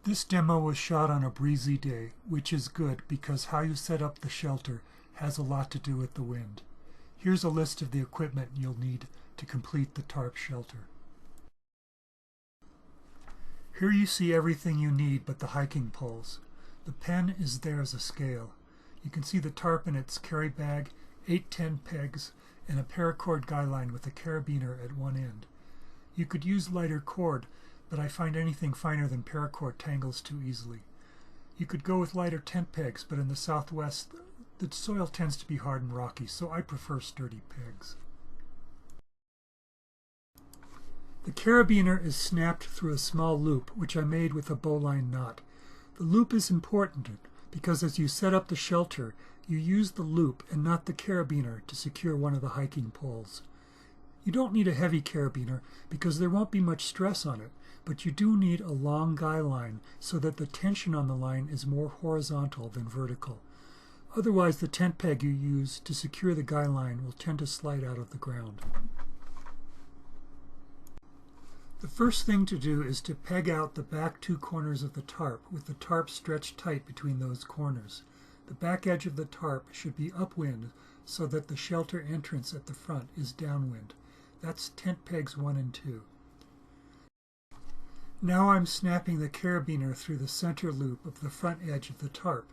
This demo was shot on a breezy day, which is good because how you set up the shelter has a lot to do with the wind. Here's a list of the equipment you'll need to complete the tarp shelter. Here you see everything you need but the hiking poles. The pen is there as a scale. You can see the tarp in its carry bag, 8 10 pegs, and a paracord guy line with a carabiner at one end. You could use lighter cord, but I find anything finer than paracord tangles too easily. You could go with lighter tent pegs, but in the southwest the soil tends to be hard and rocky, so I prefer sturdy pegs. The carabiner is snapped through a small loop, which I made with a bowline knot. The loop is important because as you set up the shelter, you use the loop and not the carabiner to secure one of the hiking poles. You don't need a heavy carabiner because there won't be much stress on it, but you do need a long guy line so that the tension on the line is more horizontal than vertical. Otherwise, the tent peg you use to secure the guy line will tend to slide out of the ground. The first thing to do is to peg out the back 2 corners of the tarp with the tarp stretched tight between those corners. The back edge of the tarp should be upwind so that the shelter entrance at the front is downwind. That's tent pegs 1 and 2. Now I'm snapping the carabiner through the center loop of the front edge of the tarp.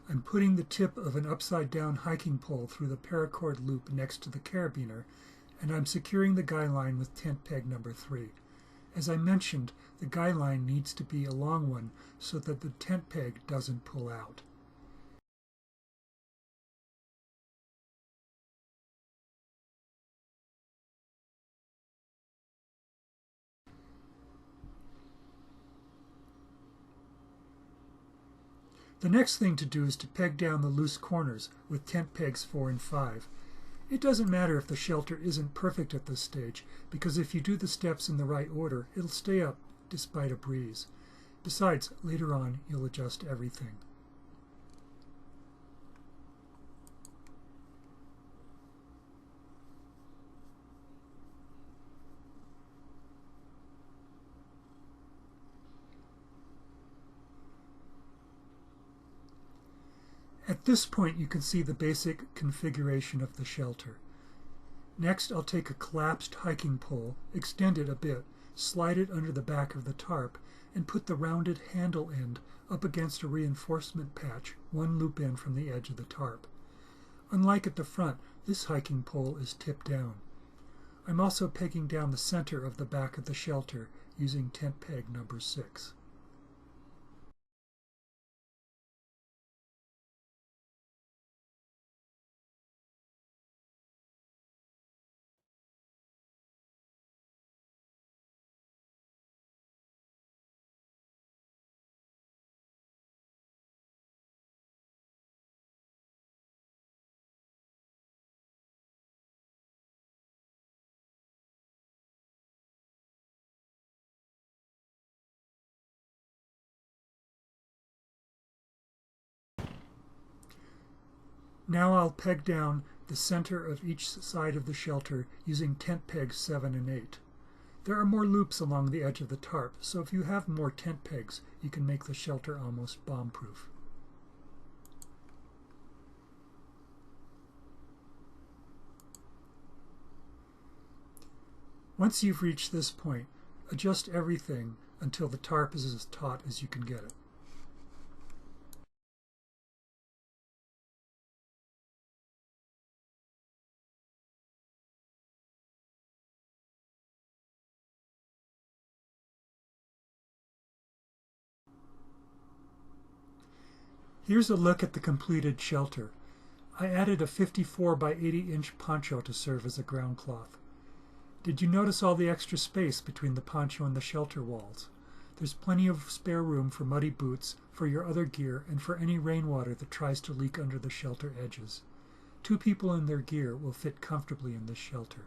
I'm putting the tip of an upside down hiking pole through the paracord loop next to the carabiner, and I'm securing the guy line with tent peg number 3. As I mentioned, the guy line needs to be a long one so that the tent peg doesn't pull out. The next thing to do is to peg down the loose corners with tent pegs 4 and 5. It doesn't matter if the shelter isn't perfect at this stage, because if you do the steps in the right order, it'll stay up despite a breeze. Besides, later on, you'll adjust everything. At this point you can see the basic configuration of the shelter. Next I'll take a collapsed hiking pole, extend it a bit, slide it under the back of the tarp, and put the rounded handle end up against a reinforcement patch 1 loop in from the edge of the tarp. Unlike at the front, this hiking pole is tipped down. I'm also pegging down the center of the back of the shelter using tent peg number 6. Now I'll peg down the center of each side of the shelter using tent pegs 7 and 8. There are more loops along the edge of the tarp, so if you have more tent pegs, you can make the shelter almost bomb-proof. Once you've reached this point, adjust everything until the tarp is as taut as you can get it. Here's a look at the completed shelter. I added a 54 by 80 inch poncho to serve as a ground cloth. Did you notice all the extra space between the poncho and the shelter walls? There's plenty of spare room for muddy boots, for your other gear, and for any rainwater that tries to leak under the shelter edges. 2 people in their gear will fit comfortably in this shelter.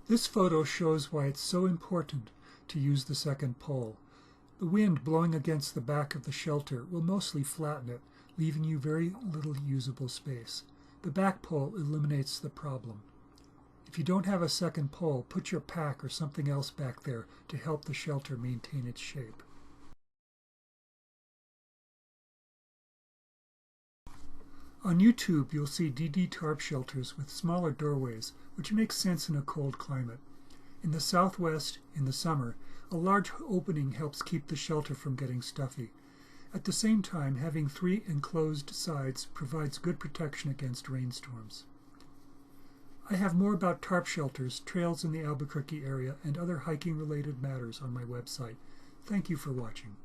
This photo shows why it's so important to use the second pole. The wind blowing against the back of the shelter will mostly flatten it, leaving you very little usable space. The back pole eliminates the problem. If you don't have a second pole, put your pack or something else back there to help the shelter maintain its shape. On YouTube, you'll see DD tarp shelters with smaller doorways, which makes sense in a cold climate. In the southwest, in the summer, a large opening helps keep the shelter from getting stuffy. At the same time, having 3 enclosed sides provides good protection against rainstorms. I have more about tarp shelters, trails in the Albuquerque area, and other hiking-related matters on my website. Thank you for watching.